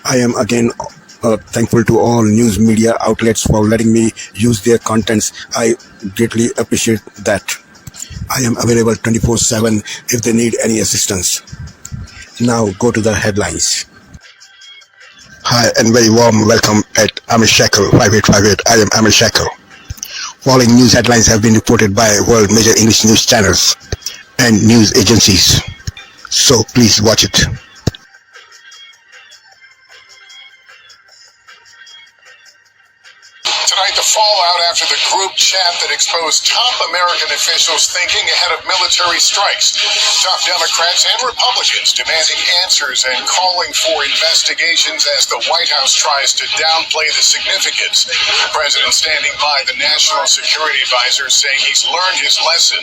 I am again thankful to all news media outlets for letting me use their contents. I greatly appreciate that. I am available 24/7 if they need any assistance. Now go to the headlines. Hi and very warm welcome at Amir Shackle 5858. I am Amir Shackle. Following news headlines have been reported by world major English news channels and news agencies. So please watch it. Tonight, the fallout after the group chat that exposed top American officials thinking ahead of military strikes. Top Democrats and Republicans demanding answers and calling for investigations as the White House tries to downplay the significance. The president standing by the National Security Advisor saying he's learned his lesson.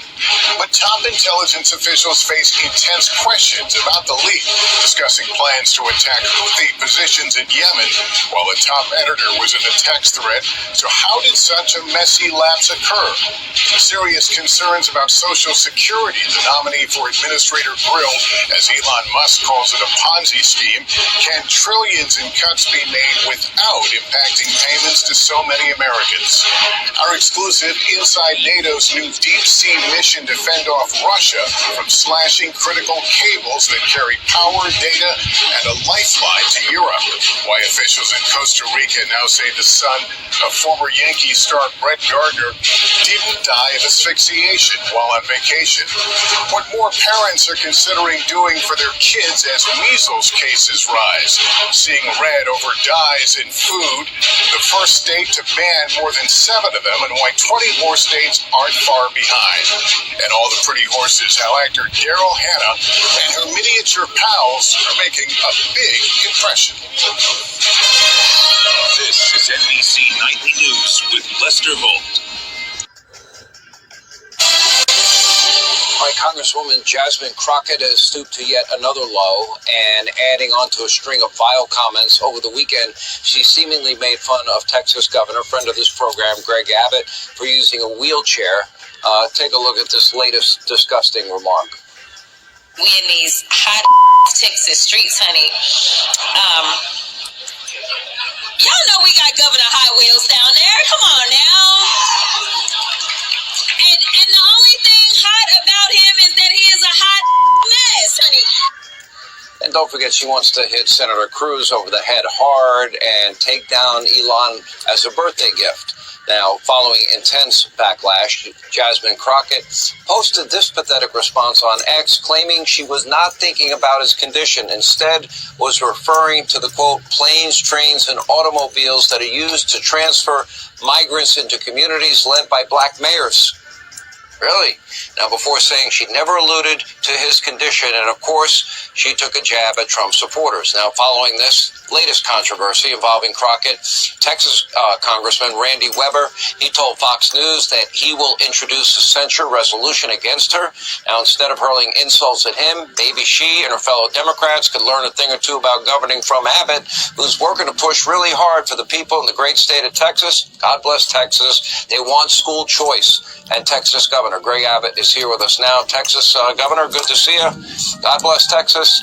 But top intelligence officials face intense questions about the leak, discussing plans to attack Houthi positions in Yemen, while a top editor was in a text thread. So how did such a messy lapse occur? Serious concerns about Social Security, the nominee for Administrator grilled, as Elon Musk calls it a Ponzi scheme. Can trillions in cuts be made without impacting payments to so many Americans? Our exclusive inside NATO's new deep-sea mission to fend off Russia from slashing critical cables that carry power, data, and a lifeline to Europe. Why officials in Costa Rica now say the son of former Yankees star Brett Gardner didn't die of asphyxiation while on vacation. What more parents are considering doing for their kids as measles cases rise. Seeing red over dyes in food, the first state to ban more than 7 of them, and why 20 more states aren't far behind. And all the pretty horses, how actor Daryl Hannah and her miniature pals are making a big impression. This is NBC Nightly News with Lester Holt. All right, Congresswoman Jasmine Crockett has stooped to yet another low, and adding on to a string of vile comments over the weekend, she seemingly made fun of Texas governor, friend of this program, Greg Abbott, for using a wheelchair. Take a look at this latest disgusting remark. We in these hot Texas streets, honey. Y'all know we got Governor Hot Wheels down there. Come on now. And the only thing hot about him is that he is a hot mess, honey. And don't forget, she wants to hit Senator Cruz over the head hard and take down Elon as a birthday gift. Now, following intense backlash, Jasmine Crockett posted this pathetic response on X, claiming she was not thinking about his condition. Instead, was referring to the, quote, planes, trains, and automobiles that are used to transfer migrants into communities led by black mayors. Really? Now, before saying she never alluded to his condition, and of course, she took a jab at Trump supporters. Now, following this latest controversy involving Crockett, Texas Congressman Randy Weber, he told Fox News that he will introduce a censure resolution against her. Now, instead of hurling insults at him, maybe she and her fellow Democrats could learn a thing or two about governing from Abbott, who's working to push really hard for the people in the great state of Texas. God bless Texas. They want school choice. And Texas Governor Greg Abbott is here with us now. Texas Governor, good to see you. God bless Texas.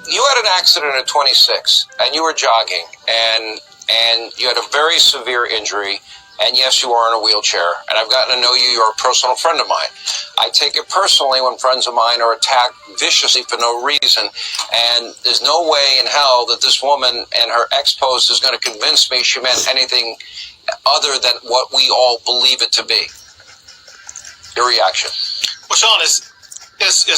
You had an accident at 26, and you were jogging, and you had a very severe injury, and yes, you are in a wheelchair, and I've gotten to know you. You're a personal friend of mine. I take it personally when friends of mine are attacked viciously for no reason, and there's no way in hell that this woman and her ex-post is going to convince me she meant anything other than what we all believe it to be. Your reaction? Well, Sean, is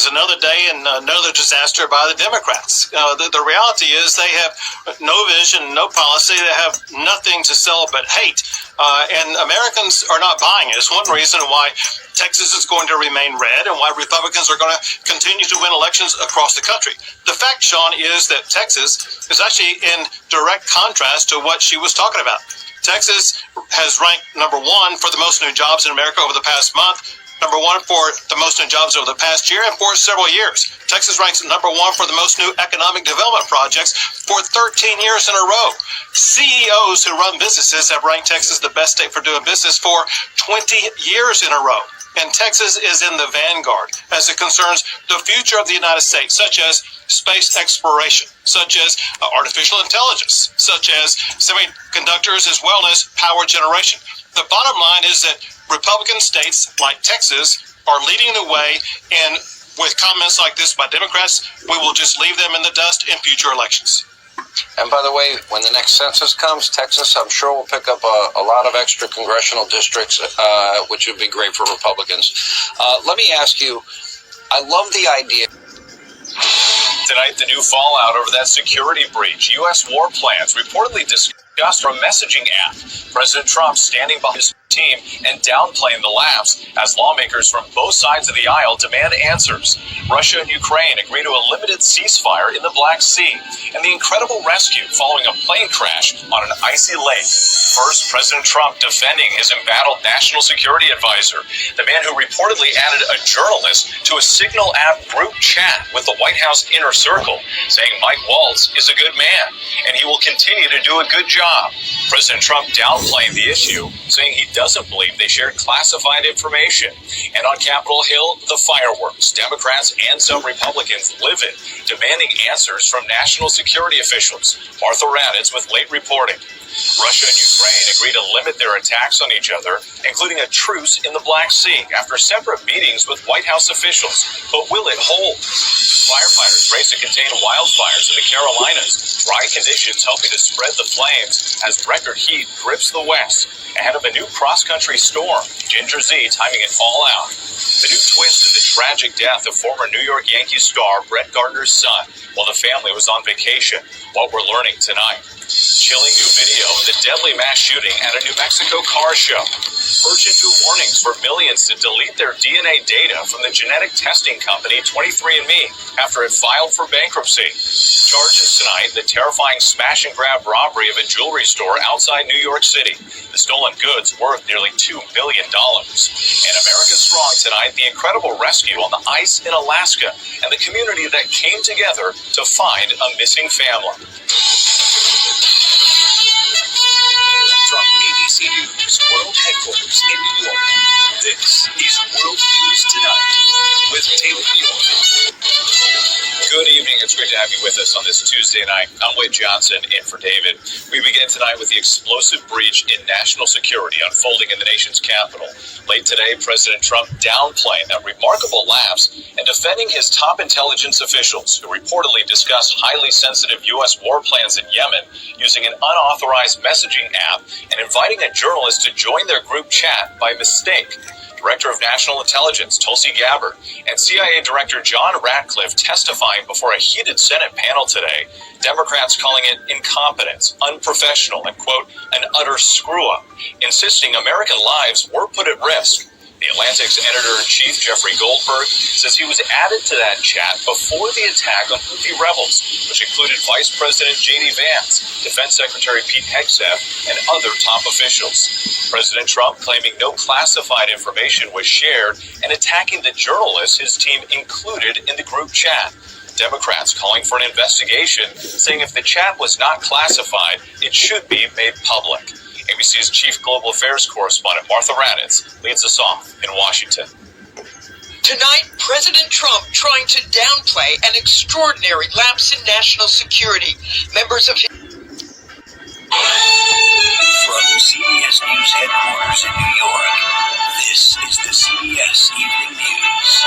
another day and another disaster by the Democrats. The reality is they have no vision, no policy. They have nothing to sell but hate. And Americans are not buying it. It's one reason why Texas is going to remain red and why Republicans are going to continue to win elections across the country. The fact, Sean, is that Texas is actually in direct contrast to what she was talking about. Texas has ranked number 1 for the most new jobs in America over the past month, number 1 for the most new jobs over the past year, and for several years. Texas ranks number 1 for the most new economic development projects for 13 years in a row. CEOs who run businesses have ranked Texas the best state for doing business for 20 years in a row. and Texas is in the vanguard as it concerns the future of the United States, such as space exploration, such as artificial intelligence, such as semiconductors, as well as power generation. The bottom line is that Republican states like Texas are leading the way, and with comments like this by Democrats, we will just leave them in the dust in future elections. And by the way, when the next census comes, Texas, I'm sure, will pick up a lot of extra congressional districts, which would be great for Republicans. Let me ask you, I love the idea. Tonight, the new fallout over that security breach. U.S. war plans reportedly discussed from a messaging app. President Trump standing by his team and downplaying the lapse as lawmakers from both sides of the aisle demand answers. Russia and Ukraine agree to a limited ceasefire in the Black Sea, and the incredible rescue following a plane crash on an icy lake. First, President Trump defending his embattled national security advisor, the man who reportedly added a journalist to a Signal app group chat with the White House inner circle, saying Mike Waltz is a good man and he will continue to do a good job. President Trump downplaying the issue, saying he doesn't believe they shared classified information. And on Capitol Hill, the fireworks. Democrats and some Republicans livid, demanding answers from national security officials. Martha Raddatz with late reporting. Russia and Ukraine agree to limit their attacks on each other, including a truce in the Black Sea after separate meetings with White House officials. But will it hold? Firefighters race to contain wildfires in the Carolinas. Dry conditions helping to spread the flames as record heat grips the West. Ahead of a new cross-country storm, Ginger Z timing it all out. The new twist in the tragic death of former New York Yankees star Brett Gardner's son while the family was on vacation. What we're learning tonight. Chilling new video of the deadly mass shooting at a New Mexico car show. Urgent new warnings for millions to delete their DNA data from the genetic testing company 23andMe after it filed for bankruptcy. Charges tonight, the terrifying smash-and-grab robbery of a jewelry store outside New York City. The stolen goods worth nearly $2 billion. And America Strong tonight, the incredible rescue on the ice in Alaska and the community that came together to find a missing family. From ABC News World Headquarters in New York, this is World News Tonight with David Muir. Good evening. It's great to have you with us on this Tuesday night. I'm Wade Johnson in for David. We begin tonight with the explosive breach in national security unfolding in the nation's capital. Late today, President Trump downplaying that remarkable lapse and defending his top intelligence officials who reportedly discussed highly sensitive U.S. war plans in Yemen using an unauthorized messaging app and inviting a journalist to join their group chat by mistake. Director of National Intelligence Tulsi Gabbard and CIA Director John Ratcliffe testifying before a heated Senate panel today. Democrats calling it incompetence, unprofessional, and, quote, an utter screw-up, insisting American lives were put at risk. The Atlantic's editor-in-chief, Jeffrey Goldberg, says he was added to that chat before the attack on Houthi rebels, which included Vice President J.D. Vance, Defense Secretary Pete Hegseth, and other top officials. President Trump claiming no classified information was shared and attacking the journalists his team included in the group chat. Democrats calling for an investigation, saying if the chat was not classified, it should be made public. ABC's chief global affairs correspondent Martha Raddatz leads us off in Washington. Tonight, President Trump trying to downplay an extraordinary lapse in national security. Members of his... From CBS News headquarters in New York, this is the CBS Evening News.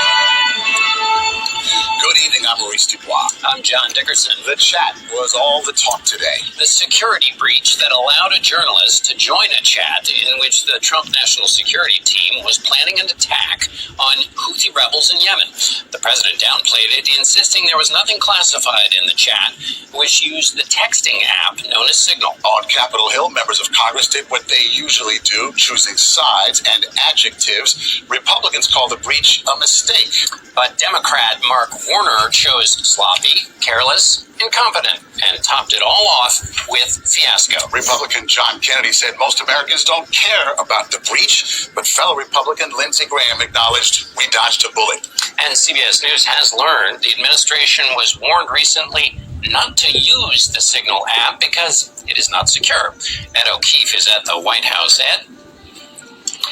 Good evening, I'm Maurice Dubois. I'm John Dickerson. The chat was all the talk today. The security breach that allowed a journalist to join a chat in which the Trump National Security Team was planning an attack on Houthi rebels in Yemen. The president downplayed it, insisting there was nothing classified in the chat, which used the texting app known as Signal. On Capitol Hill, members of Congress did what they usually do, choosing sides and adjectives. Republicans call the breach a mistake. But Democrat Mark Warner chose sloppy, careless, incompetent, and topped it all off with fiasco. Republican John Kennedy said most Americans don't care about the breach, but fellow Republican Lindsey Graham acknowledged we dodged a bullet. And CBS News has learned the administration was warned recently not to use the Signal app because it is not secure. Ed O'Keefe is at the White House. Ed?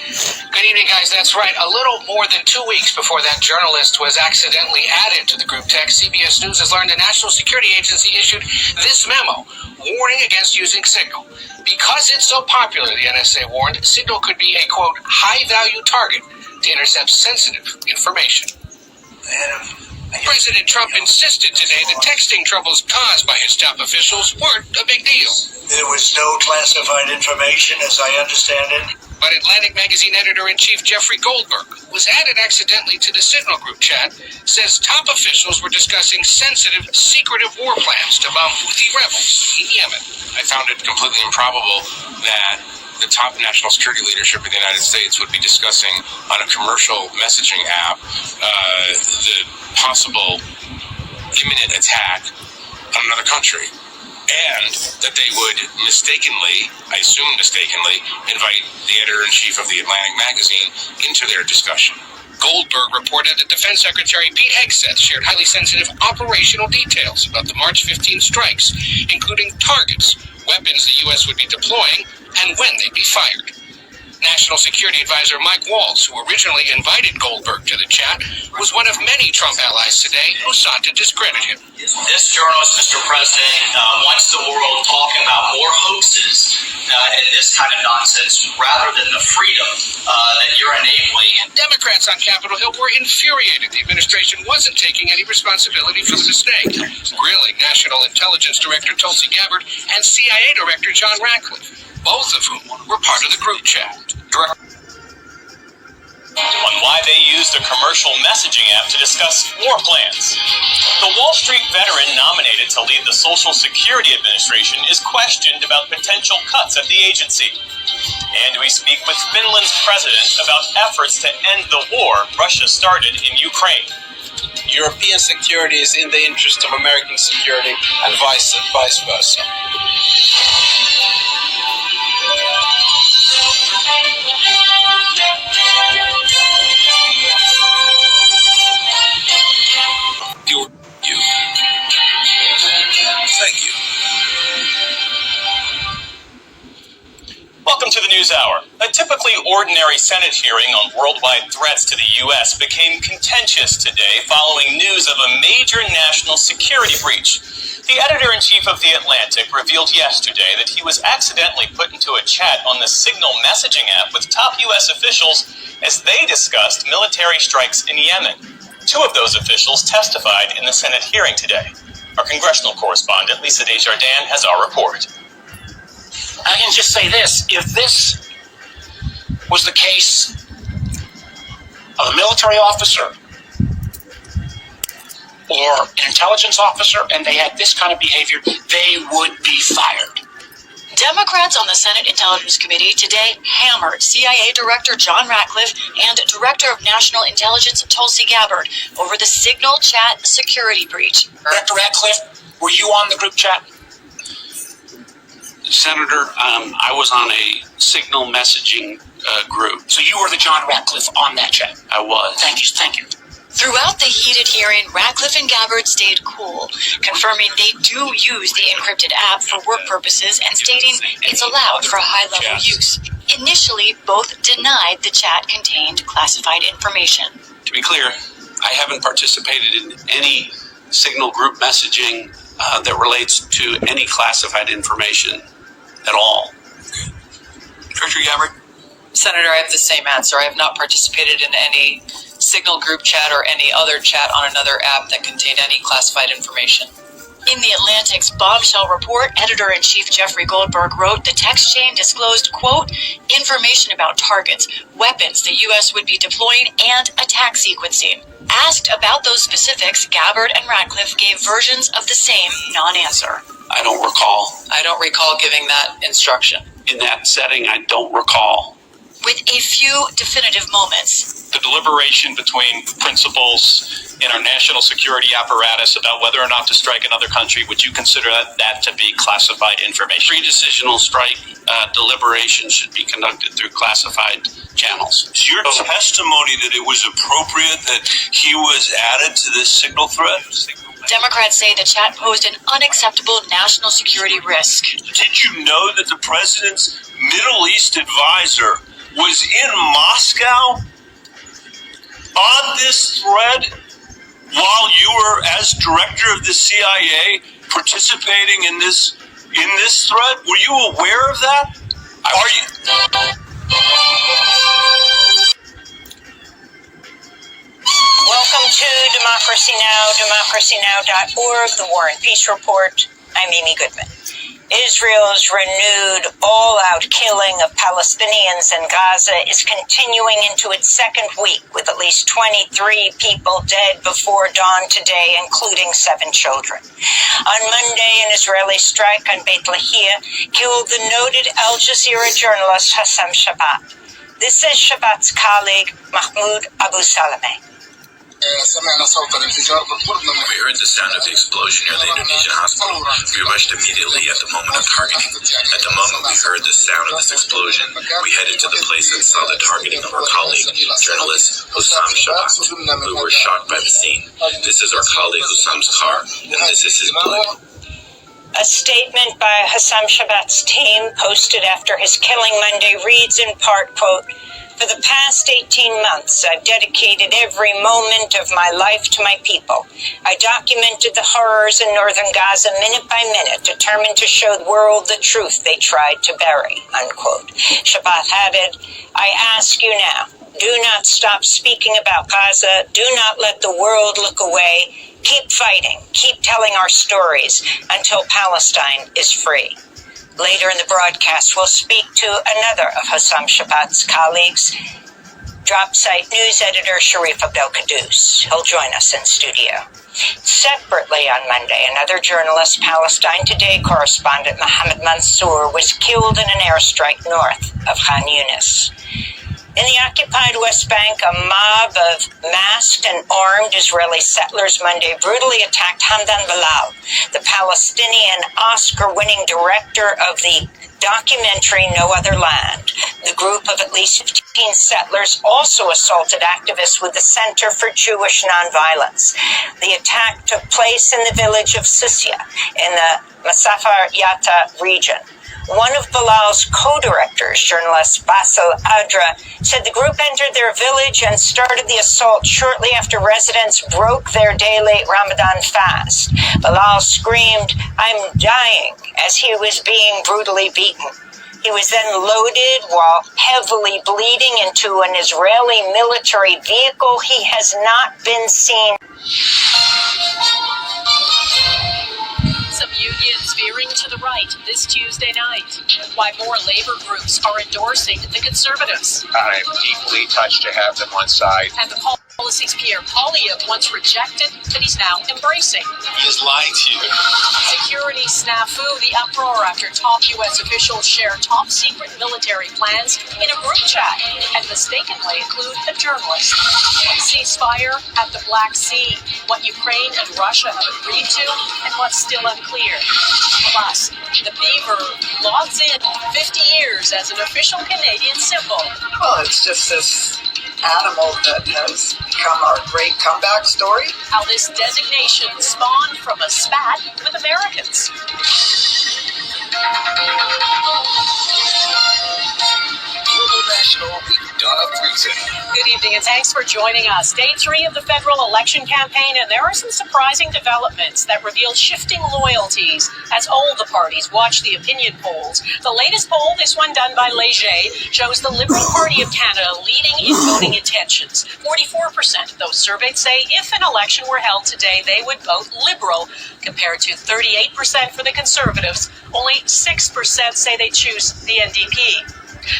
Good evening, guys. That's right. A little more than 2 weeks before that journalist was accidentally added to the group text, CBS News has learned the National Security Agency issued this memo warning against using Signal. Because it's so popular, the NSA warned, Signal could be a, quote, high-value target to intercept sensitive information. President Trump insisted today that texting troubles caused by his top officials weren't a big deal. There was no classified information, as I understand it. But Atlantic Magazine editor-in-chief Jeffrey Goldberg, who was added accidentally to the Signal group chat, says top officials were discussing sensitive, secretive war plans to bomb Houthi rebels in Yemen. I found it completely improbable that the top national security leadership in the United States would be discussing on a commercial messaging app the possible imminent attack on another country. And that they would mistakenly, I assume mistakenly, invite the editor-in-chief of the Atlantic Magazine into their discussion. Goldberg reported that Defense Secretary Pete Hegseth shared highly sensitive operational details about the March 15 strikes, including targets, weapons the U.S. would be deploying, and when they'd be fired. National Security Advisor Mike Waltz, who originally invited Goldberg to the chat, was one of many Trump allies today who sought to discredit him. This journalist, Mr. President, wants the world talking about more hoaxes and this kind of nonsense rather than the freedom that you're enabling. Democrats on Capitol Hill were infuriated the administration wasn't taking any responsibility for the mistake, grilling National Intelligence Director Tulsi Gabbard and CIA Director John Ratcliffe, both of whom were part of the group chat. On why they used a commercial messaging app to discuss war plans. The Wall Street veteran nominated to lead the Social Security Administration is questioned about potential cuts at the agency. And we speak with Finland's president about efforts to end the war Russia started in Ukraine. European security is in the interest of American security and vice versa. Thank you. Welcome to the News Hour. A typically ordinary Senate hearing on worldwide threats to the U.S. became contentious today following news of a major national security breach. The editor-in-chief of The Atlantic revealed yesterday that he was accidentally put into a chat on the Signal messaging app with top U.S. officials as they discussed military strikes in Yemen. Two of those officials testified in the Senate hearing today. Our congressional correspondent, Lisa Desjardins, has our report. I can just say this. If this was the case of a military officer or an intelligence officer and they had this kind of behavior, they would be fired. Democrats on the Senate Intelligence Committee today hammered CIA Director John Ratcliffe and Director of National Intelligence Tulsi Gabbard over the Signal chat security breach. Director Ratcliffe, were you on the group chat? Senator, I was on a Signal messaging group. So you were the John Ratcliffe on that chat? I was. Thank you. Throughout the heated hearing, Ratcliffe and Gabbard stayed cool, confirming they do use the encrypted app for work purposes and stating it's allowed for high-level use. Initially, both denied the chat contained classified information. To be clear, I haven't participated in any Signal group messaging that relates to any classified information at all. Director Gabbard? Senator, I have the same answer. I have not participated in any Signal group chat or any other chat on another app that contained any classified information. In The Atlantic's bombshell report, editor-in-chief Jeffrey Goldberg wrote the text chain disclosed, quote, information about targets, weapons the U.S. would be deploying, and attack sequencing. Asked about those specifics, Gabbard and Ratcliffe gave versions of the same non-answer. I don't recall. I don't recall giving that instruction. In that setting, I don't recall. With a few definitive moments. The deliberation between principals in our national security apparatus about whether or not to strike another country, would you consider that to be classified information? Pre-decisional strike deliberation should be conducted through classified channels. Is your testimony that it was appropriate that he was added to this Signal threat? Democrats say the chat posed an unacceptable national security risk. Did you know that the president's Middle East advisor was in Moscow on this thread while you were, as director of the CIA, participating in this thread? Were you aware of that? Are you? Welcome to Democracy Now!, democracynow.org, the War and Peace Report. I'm Amy Goodman. Israel's renewed all-out killing of Palestinians in Gaza is continuing into its second week, with at least 23 people dead before dawn today, including 7 children. On Monday, an Israeli strike on Beit Lahia killed the noted Al Jazeera journalist Hassam Shabbat. This is Shabbat's colleague, Mahmoud Abu Salameh. We heard the sound of the explosion near the Indonesian hospital. We rushed immediately at the moment of targeting. At the moment we heard the sound of this explosion, we headed to the place and saw the targeting of our colleague, journalist Hassam Shabbat, who were shot by the scene. This is our colleague Hassam's car, and this is his blood. A statement by Hassam Shabbat's team posted after his killing Monday reads in part, quote, "For the past 18 months, I've dedicated every moment of my life to my people. I documented the horrors in northern Gaza minute by minute, determined to show the world the truth they tried to bury," unquote. Shabbat added, "I ask you now, do not stop speaking about Gaza. Do not let the world look away. Keep fighting. Keep telling our stories until Palestine is free." Later in the broadcast, we'll speak to another of Hassam Shabbat's colleagues, Drop Site News editor Sharif Abdel-Qaddous. He'll join us in studio. Separately on Monday, another journalist, Palestine Today correspondent Mohammed Mansour, was killed in an airstrike north of Khan Yunis. In the occupied West Bank, a mob of masked and armed Israeli settlers Monday brutally attacked Hamdan Bilal, the Palestinian Oscar-winning director of the documentary No Other Land. The group of at least 15 settlers also assaulted activists with the Center for Jewish Nonviolence. The attack took place in the village of Susia in the Masafar Yatta region. One of Bilal's co-directors, journalist Basil Adra, said the group entered their village and started the assault shortly after residents broke their daily Ramadan fast. Bilal screamed, "I'm dying," as he was being brutally beaten. He was then loaded while heavily bleeding into an Israeli military vehicle. He has not been seen. Some unions veering to the right this Tuesday night. Why more labor groups are endorsing the Conservatives. I'm deeply touched to have them on side. And the policies Pierre Poilievre once rejected that he's now embracing. He is lying to you. Security snafu, the uproar after top U.S. officials share top-secret military plans in a group chat and mistakenly include a journalist. Ceasefire at the Black Sea, what Ukraine and Russia have agreed to, and what's still unclear. Plus, the beaver logs in 50 years as an official Canadian symbol. Well, it's just this animal that has become our great comeback story. How this designation spawned from a spat with Americans. Global National with Donna Friesen. Good evening and thanks for joining us. Day 3 of the federal election campaign, and there are some surprising developments that reveal shifting loyalties as all the parties watch the opinion polls. The latest poll, this one done by Leger, shows the Liberal Party of Canada leading in voting intentions. 44% of those surveyed say if an election were held today, they would vote Liberal, compared to 38% for the Conservatives. Only 6% say they choose the NDP.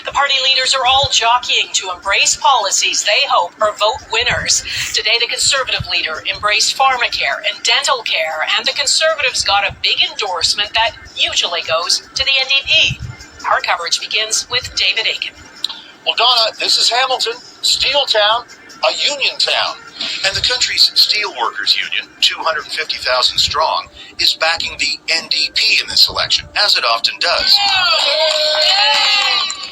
The party leaders are all jockeying to embrace policies they hope are vote winners. Today, the Conservative leader embraced pharmacare and dental care, and the Conservatives got a big endorsement that usually goes to the NDP. Our coverage begins with David Aiken. Well, Donna, this is Hamilton, Steel Town, a union town. And the country's steelworkers union, 250,000 strong, is backing the NDP in this election, as it often does.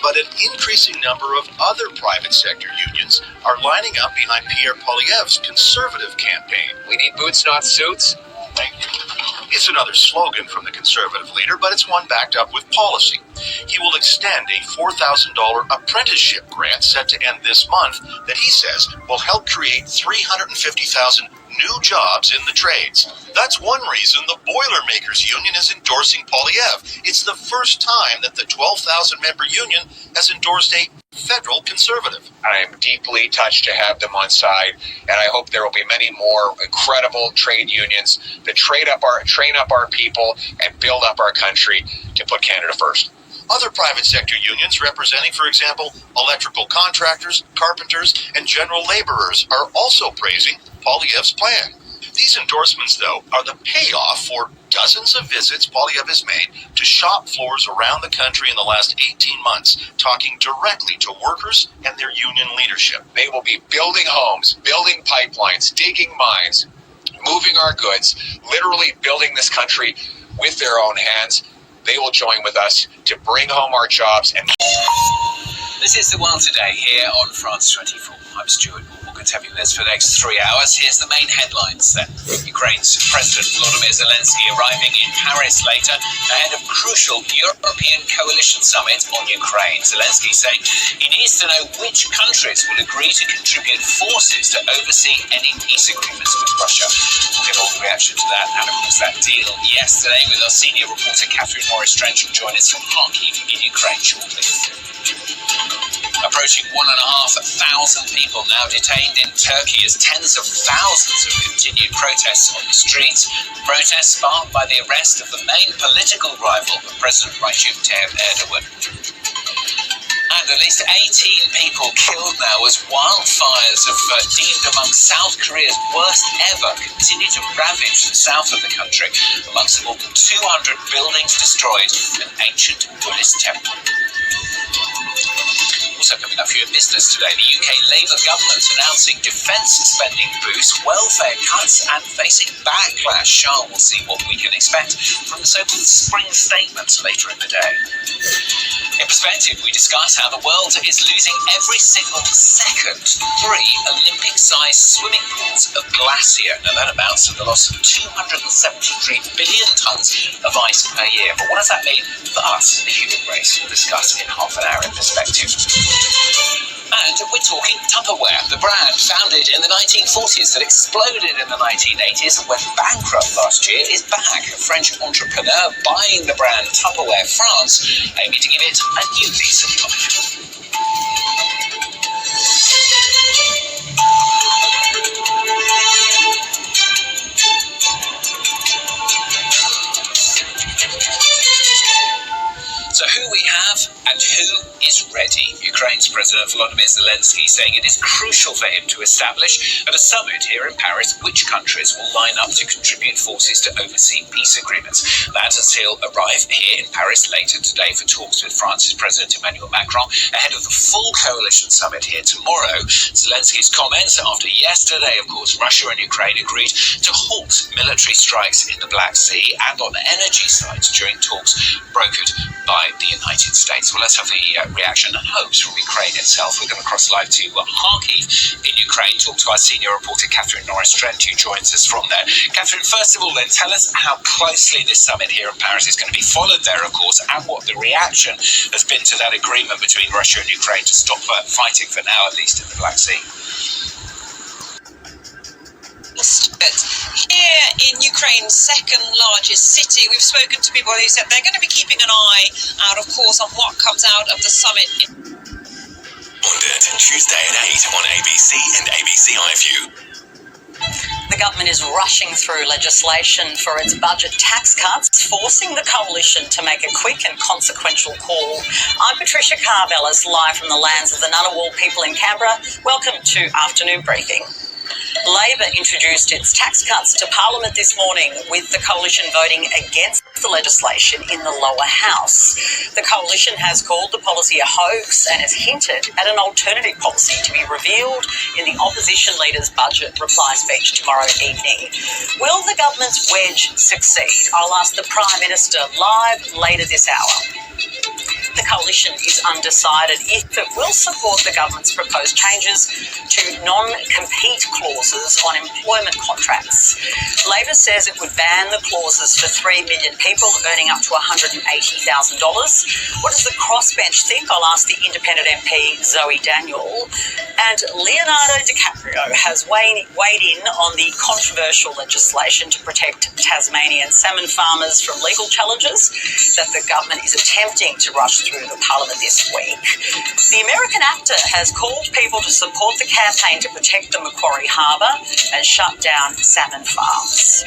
But an increasing number of other private sector unions are lining up behind Pierre Poilievre's conservative campaign. We need boots, not suits. Thank you. It's another slogan from the Conservative leader, but it's one backed up with policy. He will extend a $4,000 apprenticeship grant set to end this month that he says will help create 350,000 new jobs in the trades. That's one reason the Boilermakers Union is endorsing Poilievre. It's the first time that the 12,000-member union has endorsed a federal conservative. I am deeply touched to have them on side, and I hope there will be many more incredible trade unions that train up our people and build up our country to put Canada first. Other private sector unions representing, for example, electrical contractors, carpenters, and general laborers are also praising Poilievre's plan. These endorsements, though, are the payoff for dozens of visits Poilievre has made to shop floors around the country in the last 18 months, talking directly to workers and their union leadership. They will be building homes, building pipelines, digging mines, moving our goods, literally building this country with their own hands. They will join with us to bring home our jobs. And This is The World Today here on France 24. I'm Stuart Moore. Good to have you with us for the next 3 hours. Here's the main headlines then. Ukraine's President Volodymyr Zelensky arriving in Paris later ahead of crucial European coalition summit on Ukraine. Zelensky saying he needs to know which countries will agree to contribute forces to oversee any peace agreements with Russia. We'll get all the reaction to that and of course that deal yesterday with our senior reporter Catherine Morris-Trench, who'll join us from Kharkiv in Ukraine shortly. Approaching 1,500 people now detained in Turkey as tens of thousands have continued protests on the streets. Protests sparked by the arrest of the main political rival of President Recep Tayyip Erdogan. And at least 18 people killed now as wildfires deemed among South Korea's worst ever continue to ravage the south of the country. Amongst them, more than 200 buildings destroyed, an ancient Buddhist temple. Also coming up for your business today, the UK Labour government announcing defence spending boost, welfare cuts and facing backlash. Shah will see what we can expect from the so-called spring statements later in the day. In perspective, we discuss how the world is losing every single second 3 Olympic-sized swimming pools of glacier. Now that amounts to the loss of 273 billion tonnes of ice per year. But what does that mean for us, the human race? We'll discuss in half an hour in perspective. And we're talking Tupperware, the brand founded in the 1940s that exploded in the 1980s and went bankrupt last year is back. A French entrepreneur buying the brand Tupperware France, aiming to give it a new lease of life. So who we have and who is ready? Ukraine's President Volodymyr Zelensky saying it is crucial for him to establish at a summit here in Paris which countries will line up to contribute forces to oversee peace agreements. That as he'll arrive here in Paris later today for talks with France's President Emmanuel Macron ahead of the full coalition summit here tomorrow. Zelensky's comments after yesterday, of course, Russia and Ukraine agreed to halt military strikes in the Black Sea and on energy sites during talks brokered by the United States. Well, let's have the reaction and hopes from Ukraine itself. We're going to cross live to Kharkiv in Ukraine, talk to our senior reporter Catherine Morris-Trench, who joins us from there. Catherine, first of all then, tell us how closely this summit here in Paris is going to be followed there, of course, and what the reaction has been to that agreement between Russia and Ukraine to stop fighting for now, at least in the Black Sea. Here in Ukraine's second largest city, we've spoken to people who said they're going to be keeping an eye out, of course, on what comes out of the summit. Tuesday at 8 on ABC and ABC iView. The government is rushing through legislation for its budget tax cuts, forcing the coalition to make a quick and consequential call. I'm Patricia Carvelis, live from the lands of the Ngunnawal people in Canberra. Welcome to Afternoon Briefing. Labor introduced its tax cuts to Parliament this morning, with the coalition voting against the legislation in the lower house. The coalition has called the policy a hoax and has hinted at an alternative policy to be revealed in the opposition leader's budget reply speech tomorrow evening. Will the government's wedge succeed? I'll ask the Prime Minister live later this hour. The coalition is undecided if it will support the government's proposed changes to non-compete clauses on employment contracts. Labor says it would ban the clauses for 3 million people earning up to $180,000. What does the crossbench think? I'll ask the independent MP Zoe Daniel. And Leonardo DiCaprio has weighed in on the controversial legislation to protect Tasmanian salmon farmers from legal challenges that the government is attempting to rush through the parliament this week. The American actor has called people to support the campaign to protect the Macquarie Harbour and shut down salmon farms.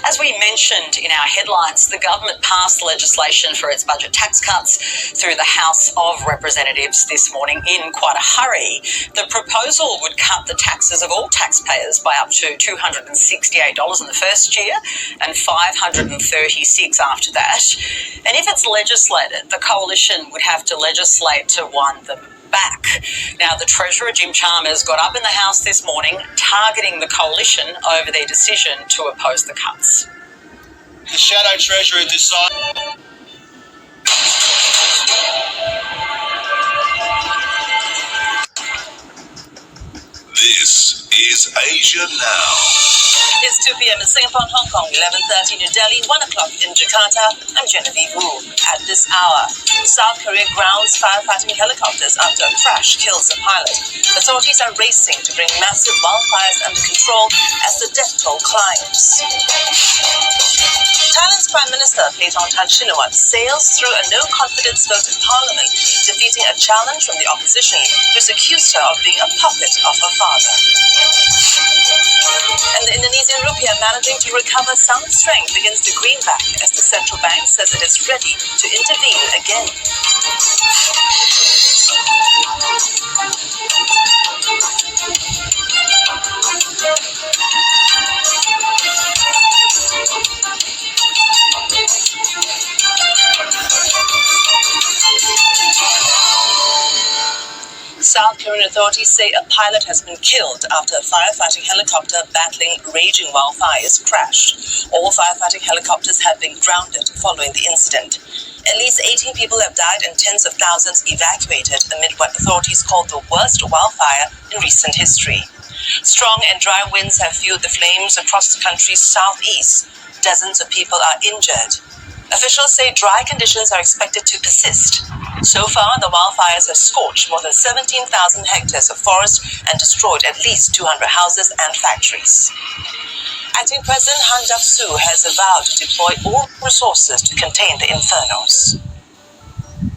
As we mentioned in our headlines, the government passed legislation for its budget tax cuts through the House of Representatives this morning in quite a hurry. The proposal would cut the taxes of all taxpayers by up to $268 in the first year and $536 after that. And if it's legislated, the coalition would have to legislate to wind them back. Now, the Treasurer, Jim Chalmers, got up in the House this morning targeting the coalition over their decision to oppose the cuts. The Shadow Treasurer decided... This is Asia Now. It's 2 p.m. in Singapore and Hong Kong, 11:30 New Delhi, 1 o'clock in Jakarta. I'm Genevieve Wu. At this hour, South Korea grounds firefighting helicopters after a crash kills a pilot. Authorities are racing to bring massive wildfires under control as the death toll climbs. Thailand's Prime Minister Paetongtarn Shinawatra sails through a no-confidence vote in Parliament, defeating a challenge from the opposition, who's accused her of being a puppet of her father. And the Indonesian rupiah managing to recover some strength against the greenback as the central bank says it is ready to intervene again. South Korean authorities say a pilot has been killed after a firefighting helicopter battling raging wildfires crashed. All firefighting helicopters have been grounded following the incident. At least 18 people have died and tens of thousands evacuated amid what authorities call the worst wildfire in recent history. Strong and dry winds have fueled the flames across the country's southeast. Dozens of people are injured. Officials say dry conditions are expected to persist. So far, the wildfires have scorched more than 17,000 hectares of forest and destroyed at least 200 houses and factories. Acting President Han Duck-soo has vowed to deploy all resources to contain the infernos.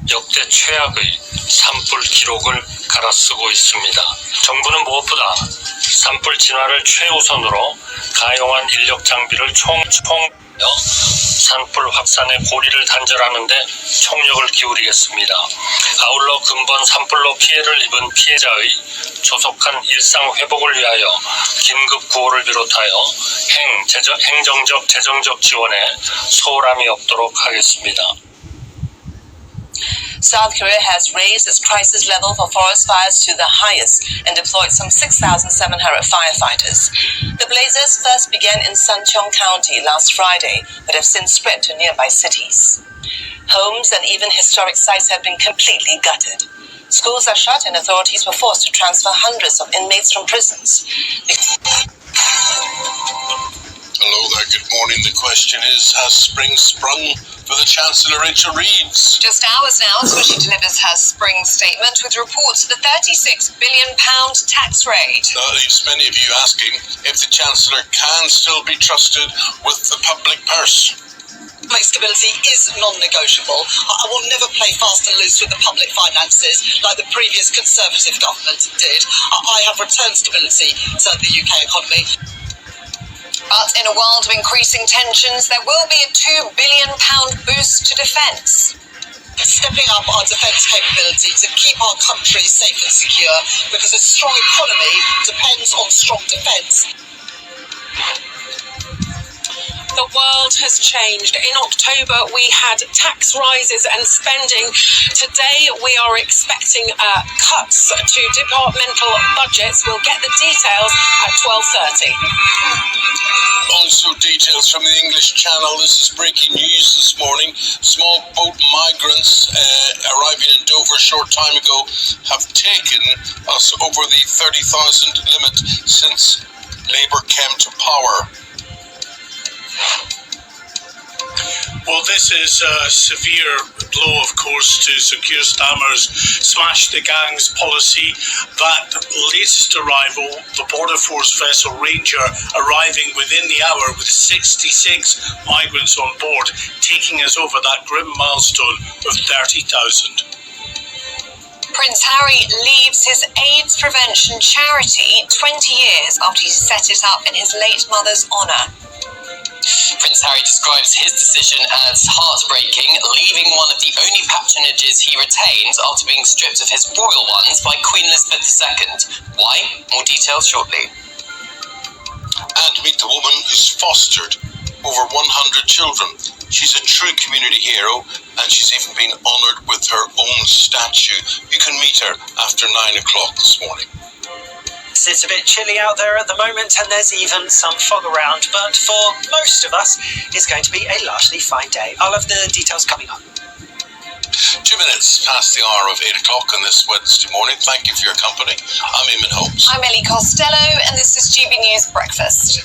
역대 최악의 산불 기록을 갈아쓰고 있습니다. 정부는 무엇보다 산불 진화를 최우선으로 가용한 인력 장비를 산불 확산의 고리를 단절하는 데 총력을 기울이겠습니다. 아울러 근본 산불로 피해를 입은 피해자의 조속한 일상 회복을 위하여 긴급 구호를 비롯하여 행정적, 재정적 지원에 소홀함이 없도록 하겠습니다. South Korea has raised its crisis level for forest fires to the highest and deployed some 6,700 firefighters. The blazes first began in Sancheong County last Friday, but have since spread to nearby cities. Homes and even historic sites have been completely gutted. Schools are shut and authorities were forced to transfer hundreds of inmates from prisons. Hello there, good morning. The question is, has spring sprung for the Chancellor, Rachel Reeves? Just hours now, Swishy delivers her spring statement with reports of the £36 billion tax raid. That leaves many of you asking if the Chancellor can still be trusted with the public purse. Economic stability is non-negotiable. I will never play fast and loose with the public finances like the previous Conservative government did. I have returned stability to the UK economy. But in a world of increasing tensions, there will be a £2 billion boost to defence. Stepping up our defence capability to keep our country safe and secure, because a strong economy depends on strong defence. The world has changed. In October, we had tax rises and spending. Today, we are expecting cuts to departmental budgets. We'll get the details at 12:30. Also details from the English Channel. This is breaking news this morning. Small boat migrants arriving in Dover a short time ago have taken us over the 30,000 limit since Labour came to power. Well, this is a severe blow, of course, to Sir Keir Starmer's smash the gangs policy. That latest arrival, the Border Force vessel Ranger, arriving within the hour with 66 migrants on board, taking us over that grim milestone of 30,000. Prince Harry leaves his AIDS prevention charity 20 years after he set it up in his late mother's honour. Prince Harry describes his decision as heartbreaking, leaving one of the only patronages he retains after being stripped of his royal ones by Queen Elizabeth II. Why? More details shortly. And meet the woman who's fostered over 100 children. She's a true community hero, and she's even been honoured with her own statue. You can meet her after 9 o'clock this morning. It's a bit chilly out there at the moment, and there's even some fog around, but for most of us, it's going to be a largely fine day. I'll have the details coming up. 2 minutes past the hour of 8 o'clock on this Wednesday morning. Thank you for your company. I'm Eamon Holmes. I'm Ellie Costello, and this is GB News Breakfast.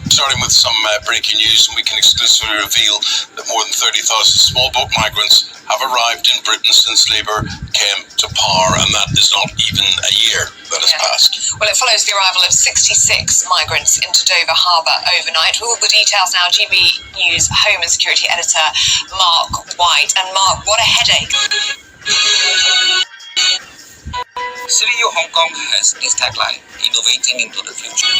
Starting with some breaking news, and we can exclusively reveal that more than 30,000 small boat migrants have arrived in Britain since Labour came to power, and that is not even a year that has passed. Well, it follows the arrival of 66 migrants into Dover Harbour overnight. With all the details now, GB News Home and Security Editor Mark White. And Mark, what a headache. City of Hong Kong has this tagline, innovating into the future.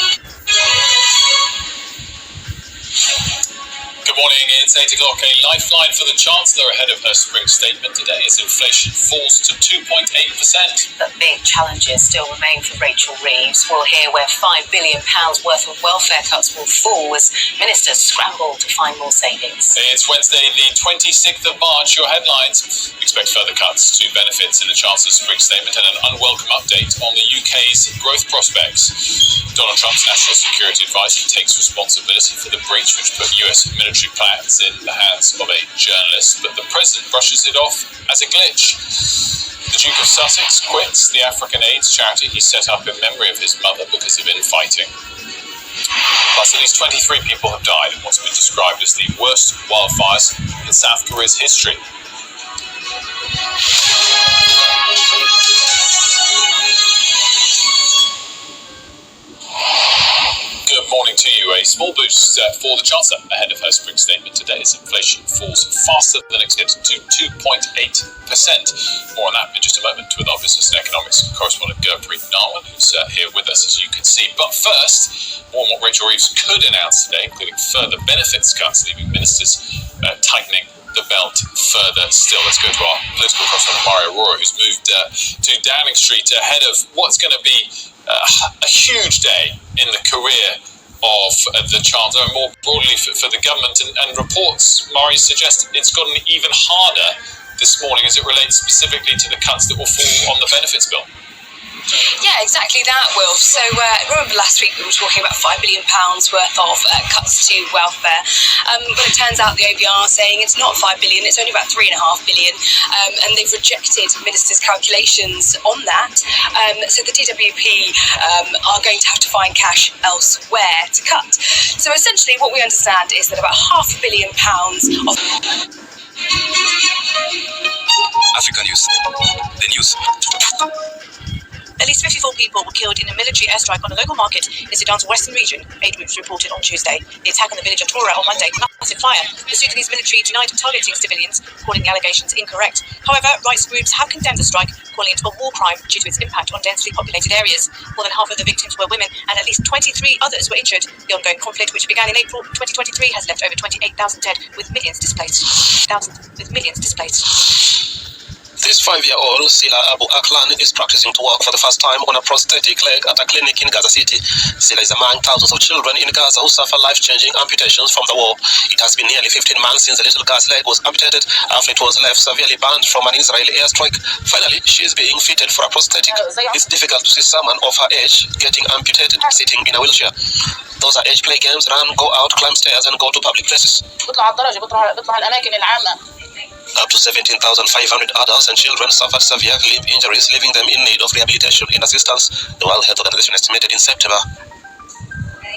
Good morning, it's 8 o'clock. A lifeline for the Chancellor ahead of her spring statement today as inflation falls to 2.8%. But big challenges still remain for Rachel Reeves. We'll hear where £5 billion worth of welfare cuts will fall as ministers scramble to find more savings. It's Wednesday, the 26th of March. Your headlines: expect further cuts to benefits in the Chancellor's spring statement and an unwelcome update on the UK's growth prospects. Donald Trump's national security advisor takes responsibility for the breach which put US military plans in the hands of a journalist, but the president brushes it off as a glitch. The Duke of Sussex quits the African AIDS charity he set up in memory of his mother because of infighting. Plus, at least 23 people have died in what's been described as the worst wildfires in South Korea's history. Good morning to you. A small boost for the Chancellor ahead of her spring statement today as inflation falls faster than expected to 2.8%. More on that in just a moment with our business and economics correspondent Gurpreet Narwan, who's here with us, as you can see. But first, more on what Rachel Reeves could announce today, including further benefits cuts, leaving ministers tightening the belt further still. Let's go to our political correspondent Mario Aurora, who's moved to Downing Street ahead of what's going to be a huge day in the career of the Chancellor and more broadly for the government. And reports, Mari, suggest it's gotten even harder this morning as it relates specifically to the cuts that will fall on the benefits bill. Yeah, exactly that, Will. So remember last week we were talking about £5 billion worth of cuts to welfare, but it turns out the OBR are saying it's not £5 billion, it's only about £3.5 billion, and they've rejected ministers' calculations on that. So the DWP are going to have to find cash elsewhere to cut. So essentially what we understand is that about £500 million of... Africa News. The news. At least 54 people were killed in a military airstrike on a local market in Sudan's western region, aid groups reported on Tuesday. The attack on the village of Tora on Monday, massive fire. The Sudanese military denied targeting civilians, calling the allegations incorrect. However, rights groups have condemned the strike, calling it a war crime due to its impact on densely populated areas. More than half of the victims were women, and at least 23 others were injured. The ongoing conflict, which began in April 2023, has left over 28,000 dead, with millions displaced. The This 5-year-old, Sila Abu Aklan, is practicing to walk for the first time on a prosthetic leg at a clinic in Gaza City. Sila is among thousands of children in Gaza who suffer life-changing amputations from the war. It has been nearly 15 months since the little girl's leg was amputated after it was left severely burned from an Israeli airstrike. Finally, she is being fitted for a prosthetic. It's difficult to see someone of her age getting amputated sitting in a wheelchair. Those are age play games: run, go out, climb stairs, and go to public places. Up to 17,500 adults and children suffered severe limb injuries, leaving them in need of rehabilitation and assistance, the World Health Organization estimated in September.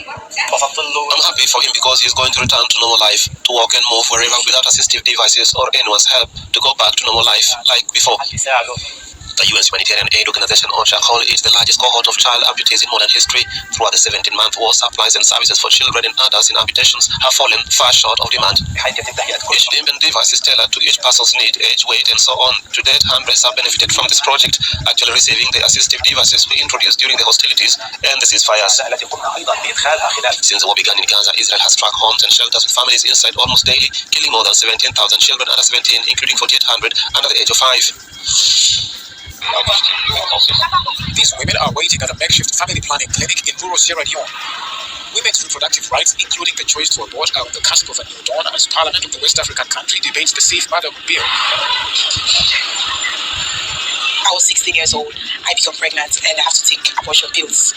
I'm happy for him because he's going to return to normal life, to walk and move wherever without assistive devices or anyone's help, to go back to normal life like before. The U.S. humanitarian aid organization OCHA called it the largest cohort of child amputees in modern history. Throughout the 17-month war, supplies and services for children and adults in amputations have fallen far short of demand. Each limb and device is tailored to each person's need, age, weight, and so on. To date, hundreds have benefited from this project, actually receiving the assistive devices we introduced during the hostilities and the ceasefires. Since the war began in Gaza, Israel has struck homes and shelters with families inside almost daily, killing more than 17,000 children under 17, including 4,800 under the age of 5. These women are waiting at a makeshift family planning clinic in rural Sierra Leone. Women's reproductive rights, including the choice to abort, are on the cusp of a new dawn as Parliament of the West African country debates the Safe Motherhood Bill. I was 16 years old. I became pregnant and I have to take abortion pills,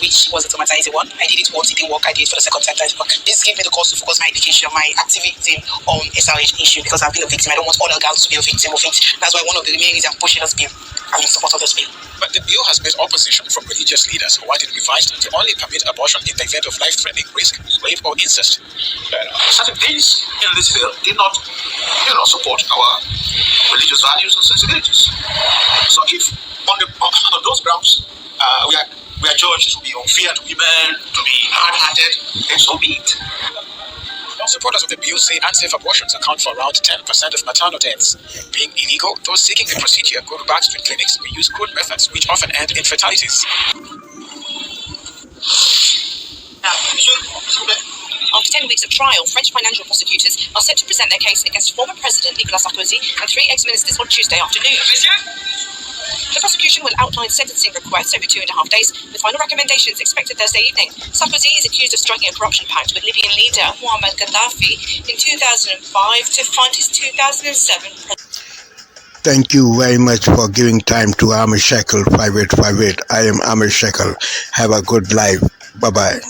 which was a traumatizing one. I did it once, it didn't work. I did it for the second time, it didn't work. This gave me the cause to focus my education, my activism on SRH issue, because I've been a victim. I don't want other girls to be a victim of it. That's why one of the main reasons I'm pushing this bill. I'm in support of this bill. But the bill has met opposition from religious leaders who want it revised to only permit abortion in the event of life-threatening risk, rape, or incest. Certain things in this bill did not, support our religious values and sensibilities. So if on those grounds we are judged to be unfair to women, to be hard-hearted, then so be it. Supporters of the bill say unsafe abortions account for around 10% of maternal deaths. Being illegal, those seeking the procedure go to backstreet clinics or use crude methods which often end in fatalities. After 10 weeks of trial, French financial prosecutors are set to present their case against former President Nicolas Sarkozy and 3 ex-ministers on Tuesday afternoon. The prosecution will outline sentencing requests over 2.5 days, with final recommendations expected Thursday evening. Sarkozy is accused of striking a corruption pact with Libyan leader Muammar Gaddafi in 2005 to fund his 2007 Thank you very much for giving time to Amir Shekel 5858. I am Amir Shekel. Have a good life. Bye-bye.